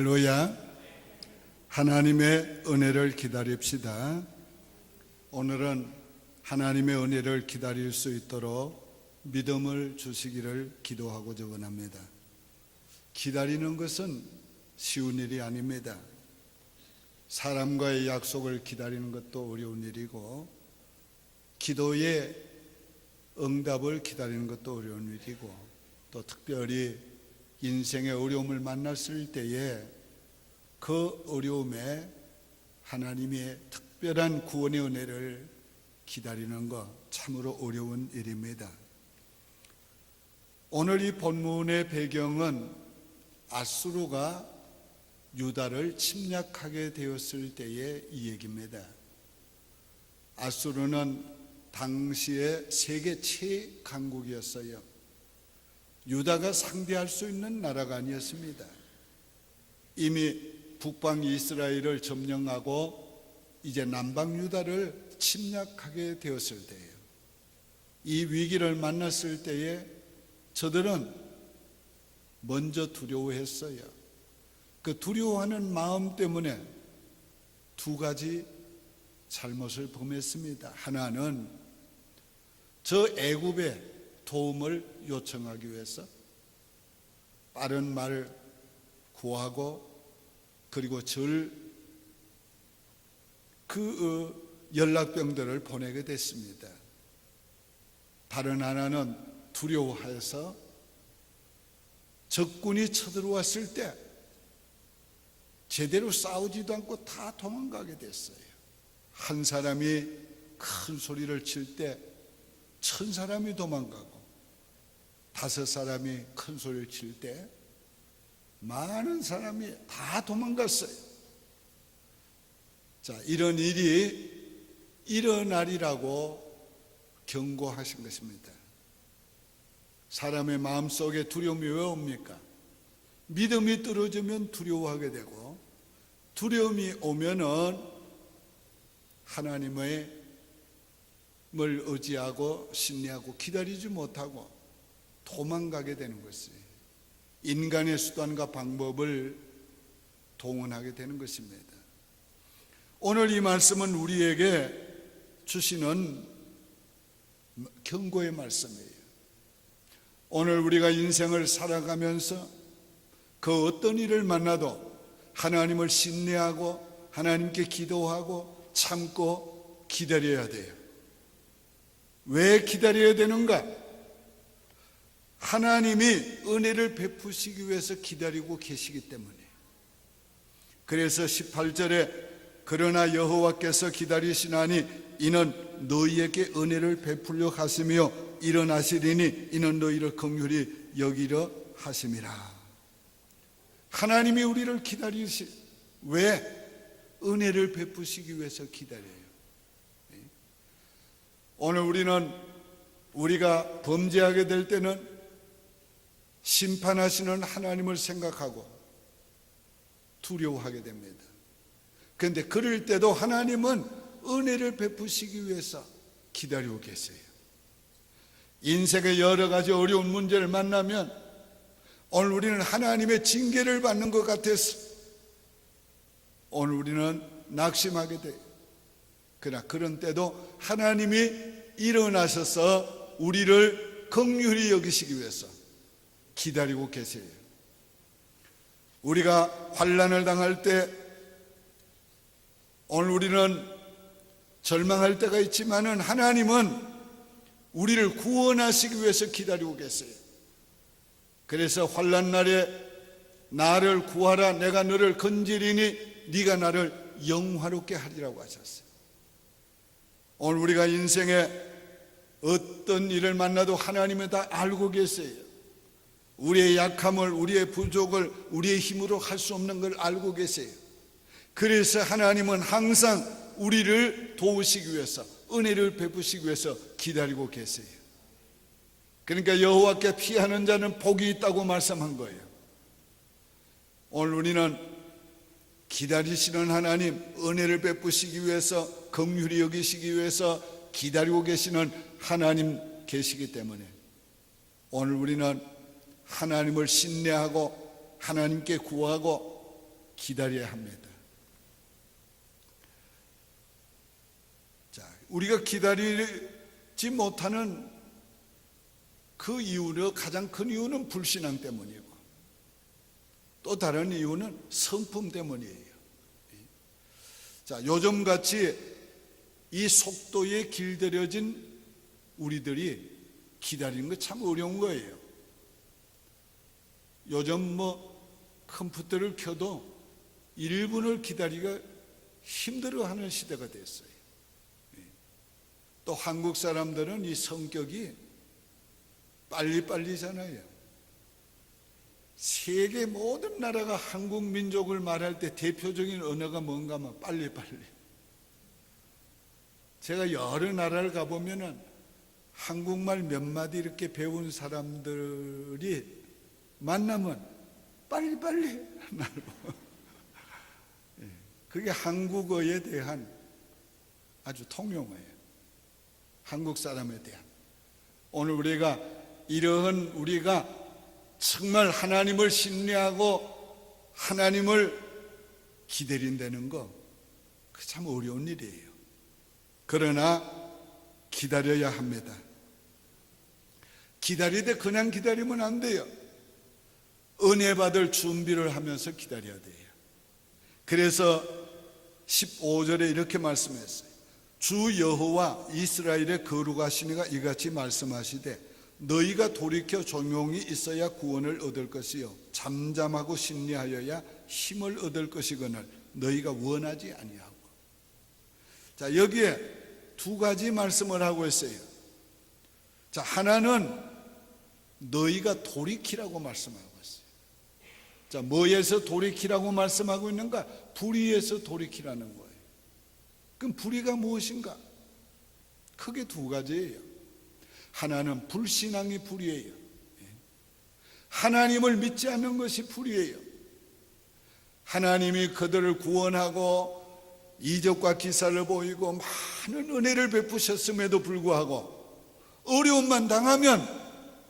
할렐루야. 하나님의 은혜를 기다립시다. 오늘은 하나님의 은혜를 기다릴 수 있도록 믿음을 주시기를 기도하고자 원합니다. 기다리는 것은 쉬운 일이 아닙니다. 사람과의 약속을 기다리는 것도 어려운 일이고, 기도의 응답을 기다리는 것도 어려운 일이고, 또 특별히 인생의 어려움을 만났을 때에 그 어려움에 하나님의 특별한 구원의 은혜를 기다리는 것 참으로 어려운 일입니다. 오늘 이 본문의 배경은 아수르가 유다를 침략하게 되었을 때의 이 얘기입니다. 아수르는 당시의 세계 최강국이었어요. 유다가 상대할 수 있는 나라가 아니었습니다. 이미 북방 이스라엘을 점령하고 이제 남방 유다를 침략하게 되었을 때예요. 이 위기를 만났을 때에 저들은 먼저 두려워했어요. 그 두려워하는 마음 때문에 두 가지 잘못을 범했습니다. 하나는 저 애굽의 도움을 요청하기 위해서 빠른 말을 구하고, 그리고 연락병들을 보내게 됐습니다. 다른 하나는 두려워해서 적군이 쳐들어왔을 때 제대로 싸우지도 않고 다 도망가게 됐어요. 한 사람이 큰 소리를 칠 때 1000사람이 도망가고, 5사람이 큰 소리를 칠 때 많은 사람이 다 도망갔어요. 자, 이런 일이 일어나리라고 경고하신 것입니다. 사람의 마음속에 두려움이 왜 옵니까? 믿음이 떨어지면 두려워하게 되고, 두려움이 오면은 하나님을 의지하고 신뢰하고 기다리지 못하고 도망가게 되는 것이에요. 인간의 수단과 방법을 동원하게 되는 것입니다. 오늘 이 말씀은 우리에게 주시는 경고의 말씀이에요. 오늘 우리가 인생을 살아가면서 그 어떤 일을 만나도 하나님을 신뢰하고 하나님께 기도하고 참고 기다려야 돼요. 왜 기다려야 되는가? 하나님이 은혜를 베푸시기 위해서 기다리고 계시기 때문에. 그래서 18절에 그러나 여호와께서 기다리시나니 이는 너희에게 은혜를 베풀려 하시며 일어나시리니 이는 너희를 긍휼히 여기려 하심이라. 하나님이 우리를 왜? 은혜를 베푸시기 위해서 기다려요. 오늘 우리가 범죄하게 될 때는 심판하시는 하나님을 생각하고 두려워하게 됩니다. 그런데 그럴 때도 하나님은 은혜를 베푸시기 위해서 기다리고 계세요. 인생의 여러 가지 어려운 문제를 만나면 오늘 우리는 하나님의 징계를 받는 것 같아서 오늘 우리는 낙심하게 돼요. 그러나 그런 때도 하나님이 일어나셔서 우리를 긍휼히 여기시기 위해서 기다리고 계세요. 우리가 환난을 당할 때 오늘 우리는 절망할 때가 있지만은 하나님은 우리를 구원하시기 위해서 기다리고 계세요. 그래서 환난 날에 나를 구하라, 내가 너를 건지리니 네가 나를 영화롭게 하리라고 하셨어요. 오늘 우리가 인생에 어떤 일을 만나도 하나님은 다 알고 계세요. 우리의 약함을, 우리의 부족을 우리의 힘으로 할 수 없는 걸 알고 계세요. 그래서 하나님은 항상 우리를 도우시기 위해서, 은혜를 베푸시기 위해서 기다리고 계세요. 그러니까 여호와께 피하는 자는 복이 있다고 말씀한 거예요. 오늘 우리는 기다리시는 하나님, 은혜를 베푸시기 위해서, 긍휼히 여기시기 위해서 기다리고 계시는 하나님 계시기 때문에 오늘 우리는 하나님을 신뢰하고 하나님께 구하고 기다려야 합니다. 자, 우리가 기다리지 못하는 그 이유는, 가장 큰 이유는 불신앙 때문이고, 또 다른 이유는 성품 때문이에요. 자, 요즘같이 이 속도에 길들여진 우리들이 기다리는 거 참 어려운 거예요. 요즘 컴퓨터를 켜도 1분을 기다리기가 힘들어하는 시대가 됐어요. 또 한국 사람들은 이 성격이 빨리빨리잖아요. 세계 모든 나라가 한국 민족을 말할 때 대표적인 언어가 뭔가 하면 빨리빨리. 제가 여러 나라를 가보면은 한국말 몇 마디 이렇게 배운 사람들이 만나면 빨리빨리 말고, 그게 한국어에 대한 아주 통용어예요. 한국 사람에 대한. 오늘 우리가 정말 하나님을 신뢰하고 하나님을 기다린다는 거, 그 참 어려운 일이에요. 그러나 기다려야 합니다. 기다릴 때 그냥 기다리면 안 돼요. 은혜 받을 준비를 하면서 기다려야 돼요. 그래서 15절에 이렇게 말씀했어요. 주 여호와 이스라엘의 거룩하시니가 이같이 말씀하시되 너희가 돌이켜 조용히 있어야 구원을 얻을 것이요 잠잠하고 심리하여야 힘을 얻을 것이거늘 너희가 원하지 아니하고. 자, 여기에 두 가지 말씀을 하고 있어요. 자, 하나는 너희가 돌이키라고 말씀하고 있어요. 자, 뭐에서 돌이키라고 말씀하고 있는가? 불의에서 돌이키라는 거예요. 그럼 불의가 무엇인가? 크게 두 가지예요. 하나는 불신앙이 불의예요. 하나님을 믿지 않는 것이 불의예요. 하나님이 그들을 구원하고 이적과 기사를 보이고 많은 은혜를 베푸셨음에도 불구하고 어려움만 당하면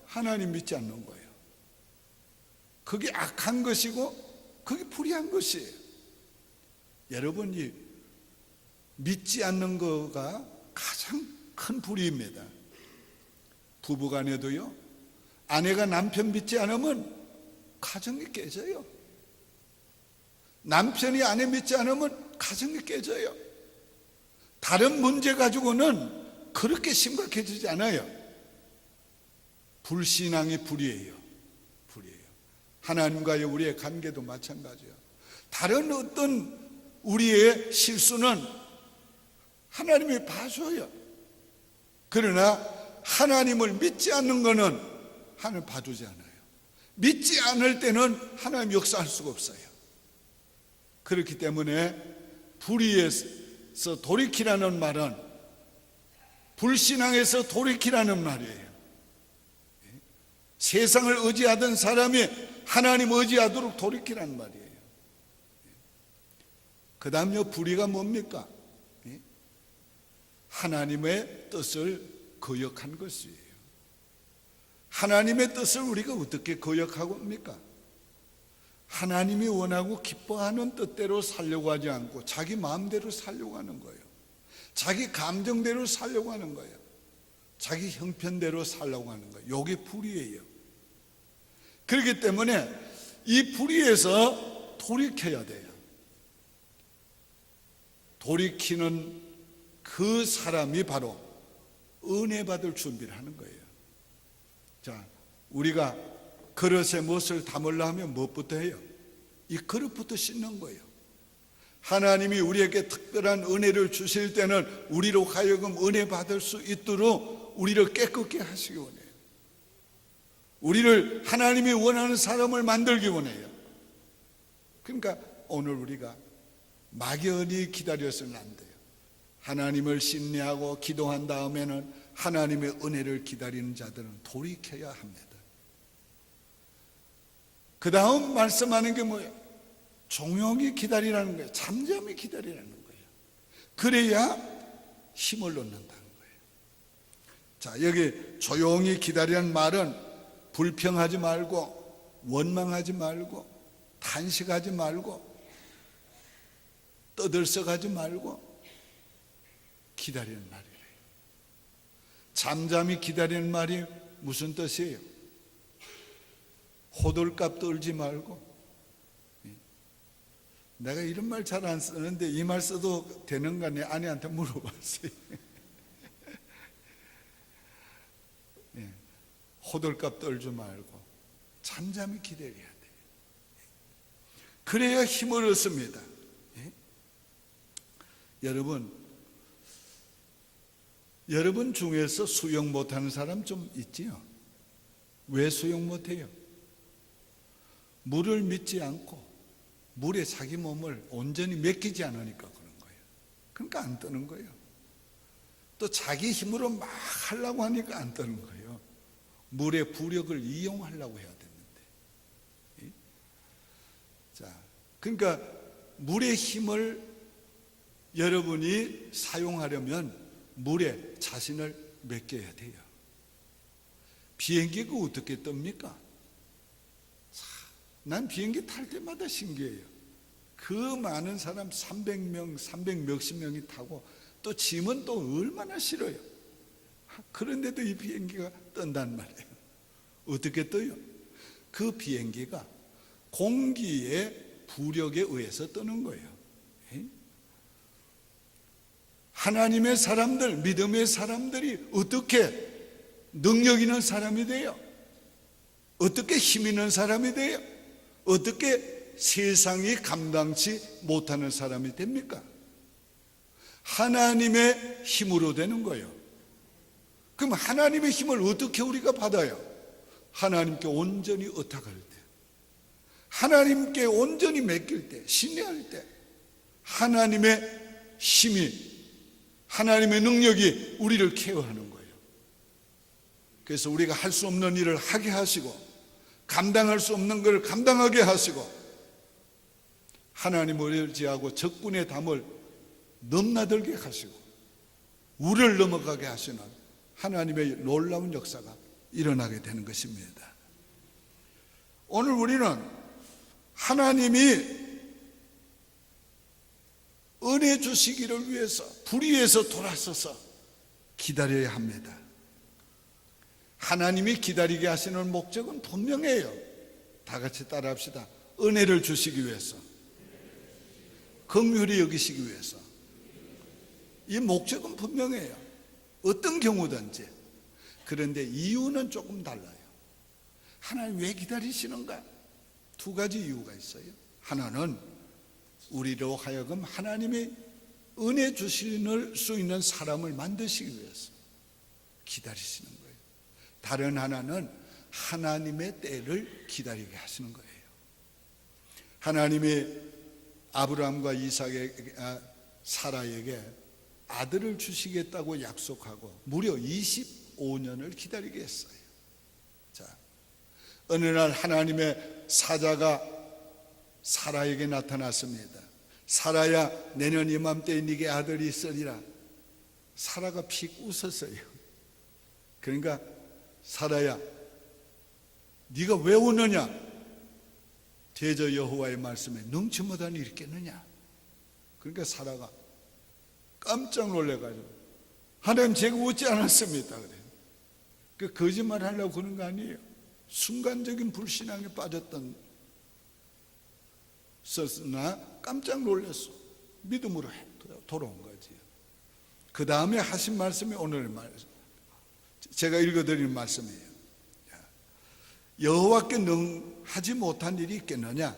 하나님 믿지 않는 거예요. 그게 악한 것이고 그게 불의한 것이에요. 여러분이 믿지 않는 거가 가장 큰 불의입니다. 부부간에도요, 아내가 남편 믿지 않으면 가정이 깨져요. 남편이 아내 믿지 않으면 가정이 깨져요. 다른 문제 가지고는 그렇게 심각해지지 않아요. 불신앙이 불의예요. 불의예요. 하나님과의 우리의 관계도 마찬가지예요. 다른 어떤 우리의 실수는 하나님이 봐줘요. 그러나 하나님을 믿지 않는 것은 하나님 봐주지 않아요. 믿지 않을 때는 하나님 역사할 수가 없어요. 그렇기 때문에 불의에서 돌이키라는 말은 불신앙에서 돌이키라는 말이에요. 세상을 의지하던 사람이 하나님 의지하도록 돌이키라는 말이에요. 그 다음요, 불의가 뭡니까? 하나님의 뜻을 거역한 것이에요. 하나님의 뜻을 우리가 어떻게 거역하고 합니까? 하나님이 원하고 기뻐하는 뜻대로 살려고 하지 않고 자기 마음대로 살려고 하는 거예요. 자기 감정대로 살려고 하는 거예요. 자기 형편대로 살려고 하는 거예요. 이게 불의예요. 그렇기 때문에 이 불의에서 돌이켜야 돼요. 돌이키는 그 사람이 바로 은혜 받을 준비를 하는 거예요. 자, 우리가 그릇에 무엇을 담으려 하면 무엇부터 해요? 이 그릇부터 씻는 거예요. 하나님이 우리에게 특별한 은혜를 주실 때는 우리로 하여금 은혜 받을 수 있도록 우리를 깨끗게 하시기 원해요. 우리를 하나님이 원하는 사람을 만들기 원해요. 그러니까 오늘 우리가 막연히 기다려서는 안 돼요. 하나님을 신뢰하고 기도한 다음에는 하나님의 은혜를 기다리는 자들은 돌이켜야 합니다. 그 다음 말씀하는 게 뭐예요? 조용히 기다리라는 거예요. 잠잠히 기다리라는 거예요. 그래야 힘을 얻는다는 거예요. 자, 여기 조용히 기다리라는 말은 불평하지 말고 원망하지 말고 탄식하지 말고 떠들썩하지 말고 기다리는 말이래요. 잠잠히 기다리는 말이 무슨 뜻이에요? 호들갑 떨지 말고. 내가 이런 말 잘 안 쓰는데 이 말 써도 되는가 내 아내한테 물어봤어요. 호들갑 떨지 말고 잠잠히 기다려야 돼요. 그래야 힘을 얻습니다. 여러분 중에서 수영 못하는 사람 좀 있지요? 왜 수영 못해요? 물을 믿지 않고 물에 자기 몸을 온전히 맡기지 않으니까 그런 거예요. 그러니까 안 뜨는 거예요. 또 자기 힘으로 막 하려고 하니까 안 뜨는 거예요. 물의 부력을 이용하려고 해야 되는데. 자, 그러니까 물의 힘을 여러분이 사용하려면 물에 자신을 맡겨야 돼요. 비행기가 어떻게 뜹니까? 난 비행기 탈 때마다 신기해요. 그 많은 사람 300명, 300 몇십 명이 타고 또 짐은 또 얼마나 실어요. 그런데도 이 비행기가 뜬단 말이에요. 어떻게 떠요? 그 비행기가 공기의 부력에 의해서 뜨는 거예요. 하나님의 사람들, 믿음의 사람들이 어떻게 능력 있는 사람이 돼요? 어떻게 힘 있는 사람이 돼요? 어떻게 세상이 감당치 못하는 사람이 됩니까? 하나님의 힘으로 되는 거예요. 그럼 하나님의 힘을 어떻게 우리가 받아요? 하나님께 온전히 의탁할 때, 하나님께 온전히 맡길 때, 신뢰할 때 하나님의 힘이, 하나님의 능력이 우리를 케어하는 거예요. 그래서 우리가 할 수 없는 일을 하게 하시고 감당할 수 없는 걸 감당하게 하시고 하나님을 의지하고 적군의 담을 넘나들게 하시고 우를 넘어가게 하시는 하나님의 놀라운 역사가 일어나게 되는 것입니다. 오늘 우리는 하나님이 은혜 주시기를 위해서 불의에서 돌아서서 기다려야 합니다. 하나님이 기다리게 하시는 목적은 분명해요. 다 같이 따라합시다. 은혜를 주시기 위해서, 긍휼히 여기시기 위해서. 이 목적은 분명해요. 어떤 경우든지. 그런데 이유는 조금 달라요. 하나님 왜 기다리시는가? 두 가지 이유가 있어요. 하나는 우리로 하여금 하나님의 은혜 주실 수 있는 사람을 만드시기 위해서 기다리시는 거예요. 다른 하나는 하나님의 때를 기다리게 하시는 거예요. 하나님이 아브라함과 이삭에게, 사라에게 아들을 주시겠다고 약속하고 무려 25년을 기다리게 했어요. 자, 어느 날 하나님의 사자가 사라에게 나타났습니다. 사라야, 내년 이맘때에 네게 아들이 있으리라. 사라가 픽 웃었어요. 그러니까 사라야, 네가 왜 우느냐? 대저 여호와의 말씀에 능치 못한 일이 있겠느냐? 그러니까 사라가 깜짝 놀래가지고 하나님 제가 웃지 않았습니다. 그래요. 그 거짓말 하려고 그런 거 아니에요. 순간적인 불신앙에 빠졌던 썼으나 깜짝 놀랐어. 믿음으로 돌아온 거지. 그 다음에 하신 말씀이 오늘의 말씀, 제가 읽어드리는 말씀이에요. 여호와께 능하지 못한 일이 있겠느냐?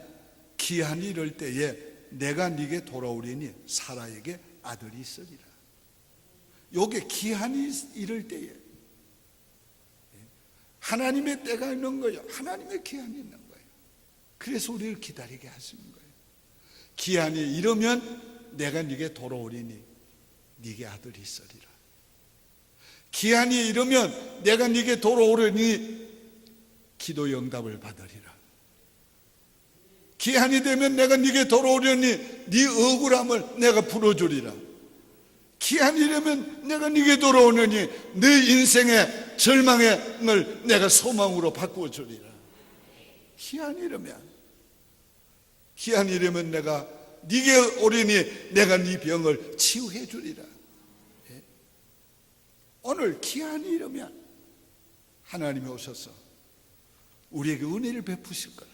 기한이 이를 때에 내가 네게 돌아오리니 사라에게 아들이 있으리라. 요게 기한이 이를 때에 하나님의 때가 있는 거예요. 하나님의 기한이 있는 거예요. 그래서 우리를 기다리게 하시는 거예요. 기한이 이르면 내가 네게 돌아오리니 네게 아들이 있으리라. 기한이 이르면 내가 네게 돌아오리니 기도 응답을 받으리라. 기한이 되면 내가 네게 돌아오려니 네 억울함을 내가 풀어주리라. 기한이 되면 내가 네게 돌아오려니 네 인생의 절망을 내가 소망으로 바꾸어주리라. 기한이 이르면 내가 네게 오려니 내가 네 병을 치유해 주리라. 예? 오늘 기한이 이르면 하나님이 오셔서 우리에게 은혜를 베푸실 거라.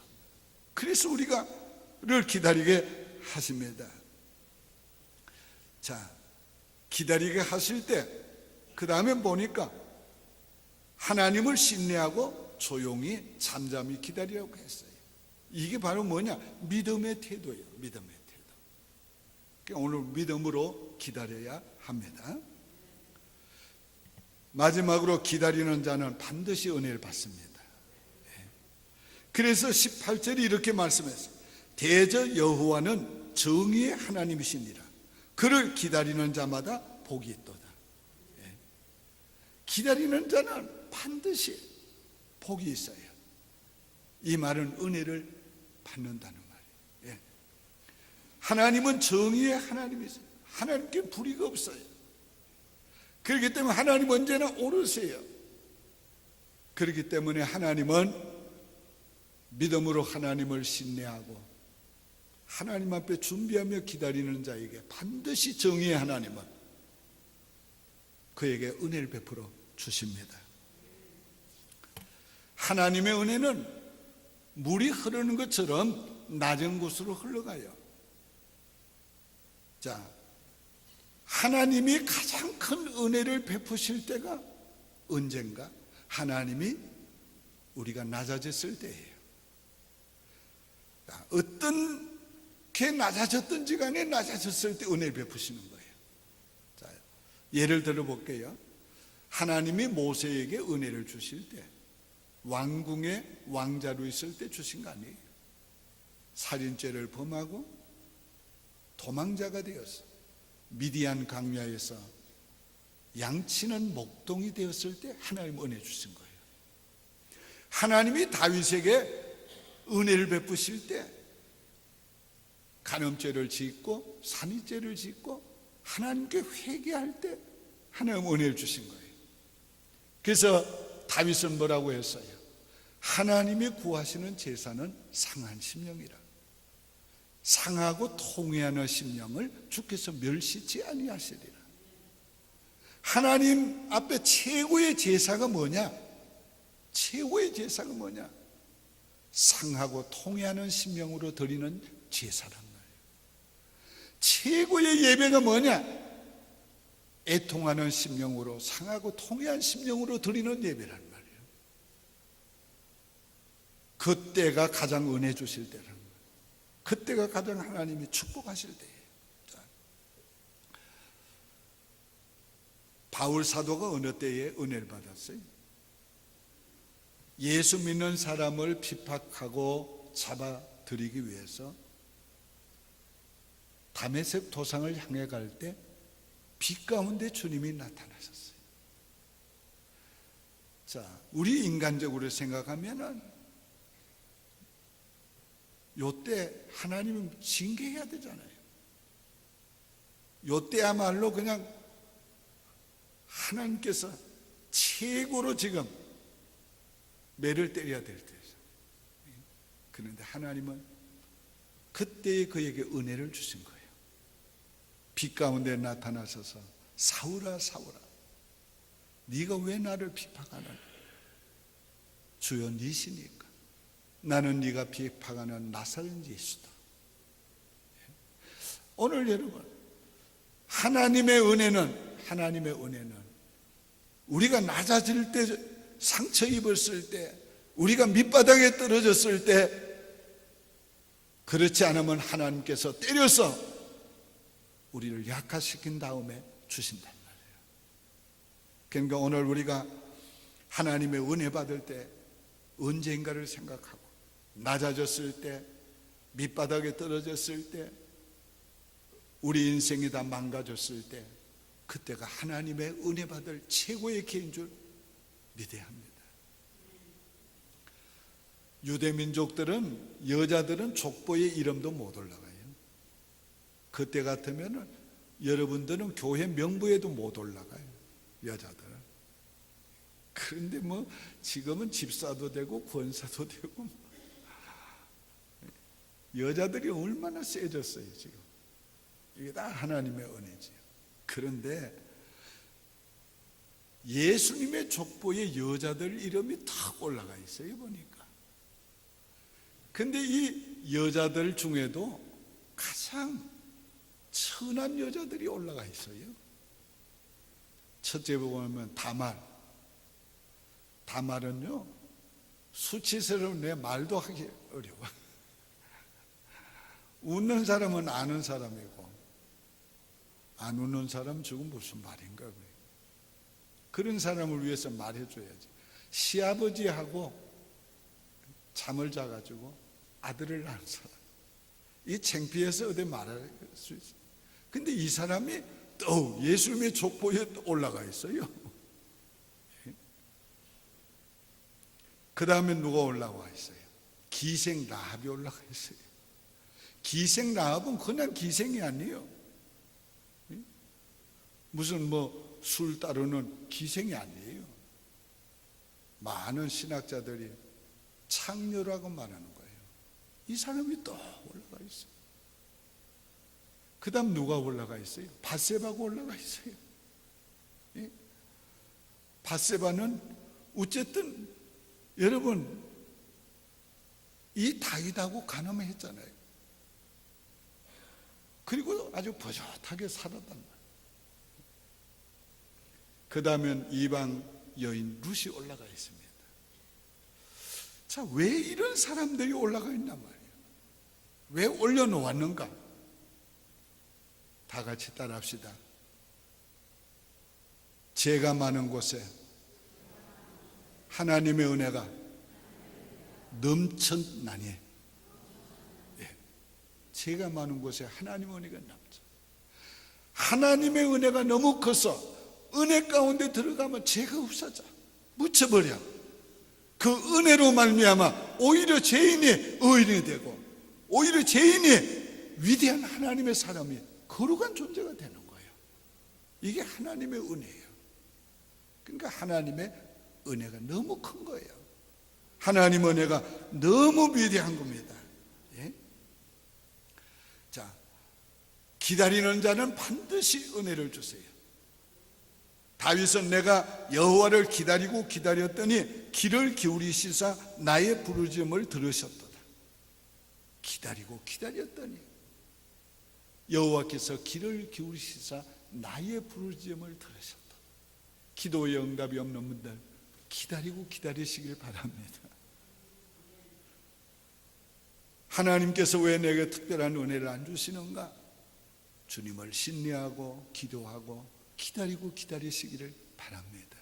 그래서 우리가를 기다리게 하십니다. 자, 기다리게 하실 때 그 다음에 보니까 하나님을 신뢰하고 조용히 잠잠히 기다리라고 했어요. 이게 바로 뭐냐? 믿음의 태도예요. 믿음의 태도. 그러니까 오늘 믿음으로 기다려야 합니다. 마지막으로 기다리는 자는 반드시 은혜를 받습니다. 그래서 18절이 이렇게 말씀했어요. 대저 여호와는 정의의 하나님이시니라. 그를 기다리는 자마다 복이 있도다. 기다리는 자는 반드시 복이 있어요. 이 말은 은혜를 받는다는 말이에요. 하나님은 정의의 하나님이세요. 하나님께 불의가 없어요. 그렇기 때문에 하나님 언제나 오르세요. 그렇기 때문에 하나님은 믿음으로 하나님을 신뢰하고 하나님 앞에 준비하며 기다리는 자에게 반드시 정의의 하나님은 그에게 은혜를 베풀어 주십니다. 하나님의 은혜는 물이 흐르는 것처럼 낮은 곳으로 흘러가요. 자, 하나님이 가장 큰 은혜를 베푸실 때가 언젠가? 하나님이 우리가 낮아졌을 때예요. 어떤 게 낮아졌든지 간에 낮아졌을 때 은혜를 베푸시는 거예요. 자, 예를 들어 볼게요. 하나님이 모세에게 은혜를 주실 때 왕궁의 왕자로 있을 때 주신 거 아니에요. 살인죄를 범하고 도망자가 되어서 미디안 광야에서 양치는 목동이 되었을 때 하나님 은혜 주신 거예요. 하나님이 다윗에게 은혜를 베푸실 때 간음죄를 짓고 산이죄를 짓고 하나님께 회개할 때 하나님 은혜를 주신 거예요. 그래서 다윗은 뭐라고 했어요? 하나님이 구하시는 제사는 상한 심령이라. 상하고 통회하는 심령을 주께서 멸시치 아니하시리라. 하나님 앞에 최고의 제사가 뭐냐? 최고의 제사가 뭐냐? 상하고 통회하는 심령으로 드리는 제사란 말이에요. 최고의 예배가 뭐냐? 애통하는 심령으로 상하고 통회한 심령으로 드리는 예배란 말이에요. 그때가 가장 은혜 주실 때란 말이에요. 그때가 가장 하나님이 축복하실 때예요. 바울 사도가 어느 때에 은혜를 받았어요? 예수 믿는 사람을 핍박하고 잡아들이기 위해서 다메섹 도상을 향해 갈 때 빛 가운데 주님이 나타나셨어요. 자, 우리 인간적으로 생각하면은 요때 하나님은 징계해야 되잖아요. 요때야말로 그냥 하나님께서 최고로 지금 매를 때려야 될 때죠. 그런데 하나님은 그때에 그에게 은혜를 주신 거예요. 빛 가운데 나타나셔서 사울아 사울아 네가 왜 나를 핍박하나? 주여 니시니까 나는 네가 핍박하는 나사렛 예수다. 오늘 여러분 하나님의 은혜는 우리가 낮아질 때, 상처 입었을 때, 우리가 밑바닥에 떨어졌을 때, 그렇지 않으면 하나님께서 때려서 우리를 약화시킨 다음에 주신단 말이에요. 그러니까 오늘 우리가 하나님의 은혜 받을 때 언젠가를 생각하고 낮아졌을 때, 밑바닥에 떨어졌을 때, 우리 인생이 다 망가졌을 때 그때가 하나님의 은혜 받을 최고의 기회인 줄 믿어야 합니다. 유대민족들은 여자들은 족보의 이름도 못 올라가요. 그때 같으면 여러분들은 교회 명부에도 못 올라가요. 여자들은. 그런데 지금은 집사도 되고 권사도 되고 여자들이 얼마나 세졌어요 지금. 이게 다 하나님의 은혜지요. 그런데 예수님의 족보에 여자들 이름이 탁 올라가 있어요 보니까. 근데 이 여자들 중에도 가장 선한 여자들이 올라가 있어요. 첫째 보면 다말은요 수치스러운 내 말도 하기 어려워. 웃는 사람은 아는 사람이고 안 웃는 사람 지금 무슨 말인가 그래. 그런 사람을 위해서 말해줘야지. 시아버지하고 잠을 자가지고 아들을 낳은 사람, 이 창피해서 어디 말할 수 있어요. 근데 이 사람이 또 예수님의 족보에 올라가 있어요. 그 다음에 누가 올라와 있어요? 기생 라합이 올라가 있어요. 기생 라합은 그냥 기생이 아니에요. 무슨 술 따르는 기생이 아니에요. 많은 신학자들이 창녀라고 말하는 거예요. 이 사람이 또 올라가 있어요. 그 다음 누가 올라가 있어요? 밧세바가 올라가 있어요. 밧세바는 어쨌든 여러분 이 다윗하고 가늠했잖아요. 그리고 아주 버젓하게 살았단 말이에요. 그 다음엔 이방 여인 룻이 올라가 있습니다. 자, 왜 이런 사람들이 올라가 있단 말이에요? 왜 올려놓았는가? 다 같이 따라합시다. 죄가 많은 곳에 하나님의 은혜가 넘쳤나니. 죄가 많은 곳에 하나님의 은혜가 넘쳐. 하나님의 은혜가 너무 커서 은혜 가운데 들어가면 죄가 없어져. 묻혀버려. 그 은혜로 말미암아 오히려 죄인이 의인이 되고 오히려 죄인이 위대한 하나님의 사람이 거룩한 존재가 되는 거예요. 이게 하나님의 은혜예요. 그러니까 하나님의 은혜가 너무 큰 거예요. 하나님의 은혜가 너무 위대한 겁니다. 예? 자, 기다리는 자는 반드시 은혜를 주세요. 다윗은 내가 여호와를 기다리고 기다렸더니 귀를 기울이시사 나의 부르짖음을 들으셨도다. 기다리고 기다렸더니 여호와께서 귀를 기울이시사 나의 부르짖음을 들으셨도다. 기도의 응답이 없는 분들 기다리고 기다리시길 바랍니다. 하나님께서 왜 내게 특별한 은혜를 안 주시는가? 주님을 신뢰하고 기도하고 기다리고 기다리시기를 바랍니다.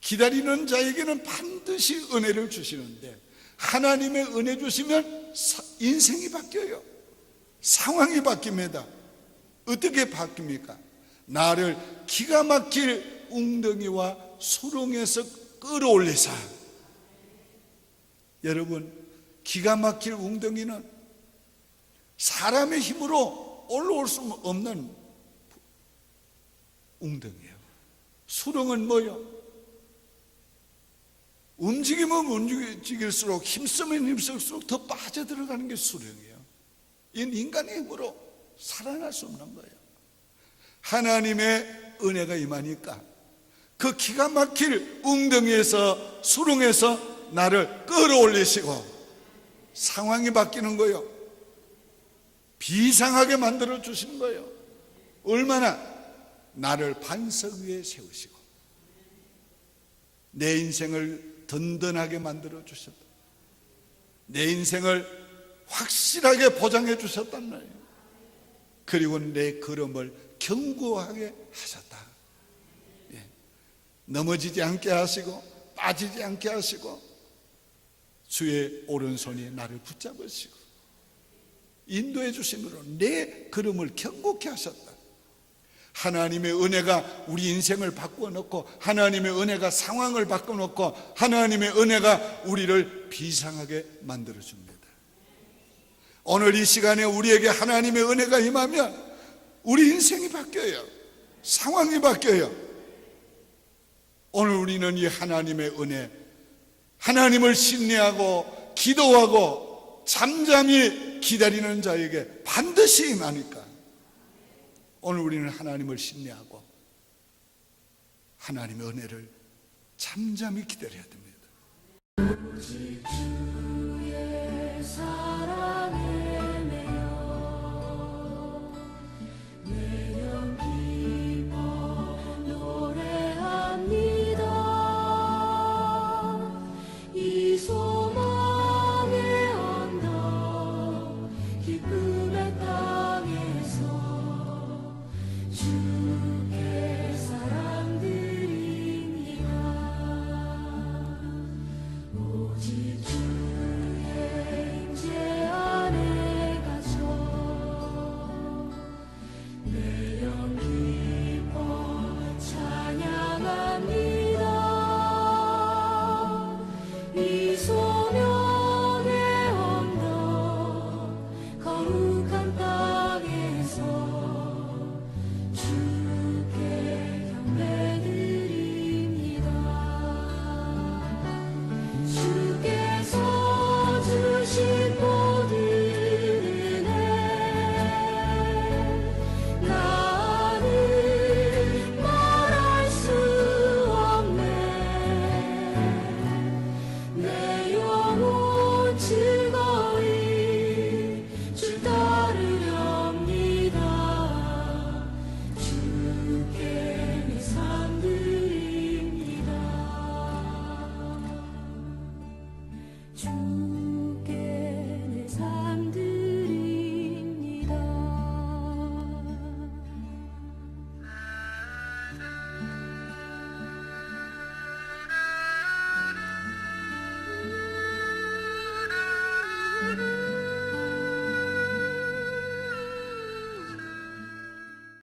기다리는 자에게는 반드시 은혜를 주시는데 하나님의 은혜 주시면 인생이 바뀌어요. 상황이 바뀝니다. 어떻게 바뀝니까? 나를 기가 막힐 웅덩이와 수렁에서 끌어올리사. 여러분, 기가 막힐 웅덩이는 사람의 힘으로 올라올 수 없는 웅덩이에요. 수렁은 뭐요? 움직이면 움직일수록 힘쓰면 힘쓸수록 더 빠져들어가는 게 수렁이에요. 이건 인간의 힘으로 살아날 수 없는 거예요. 하나님의 은혜가 임하니까 그 기가 막힐 웅덩이에서 수렁에서 나를 끌어올리시고 상황이 바뀌는 거예요. 비상하게 만들어 주시는 거예요. 얼마나? 나를 반석 위에 세우시고 내 인생을 든든하게 만들어 주셨다. 내 인생을 확실하게 보장해 주셨단 말이에요. 그리고 내 걸음을 견고하게 하셨다. 예. 넘어지지 않게 하시고 빠지지 않게 하시고 주의 오른손이 나를 붙잡으시고 인도해 주심으로 내 걸음을 견고케 하셨다. 하나님의 은혜가 우리 인생을 바꾸어 놓고 하나님의 은혜가 상황을 바꾸어 놓고 하나님의 은혜가 우리를 비상하게 만들어 줍니다. 오늘 이 시간에 우리에게 하나님의 은혜가 임하면 우리 인생이 바뀌어요. 상황이 바뀌어요. 오늘 우리는 이 하나님의 은혜, 하나님을 신뢰하고 기도하고 잠잠히 기다리는 자에게 반드시 임하니까 오늘 우리는 하나님을 신뢰하고 하나님의 은혜를 잠잠히 기다려야 됩니다. 오직 주의 사랑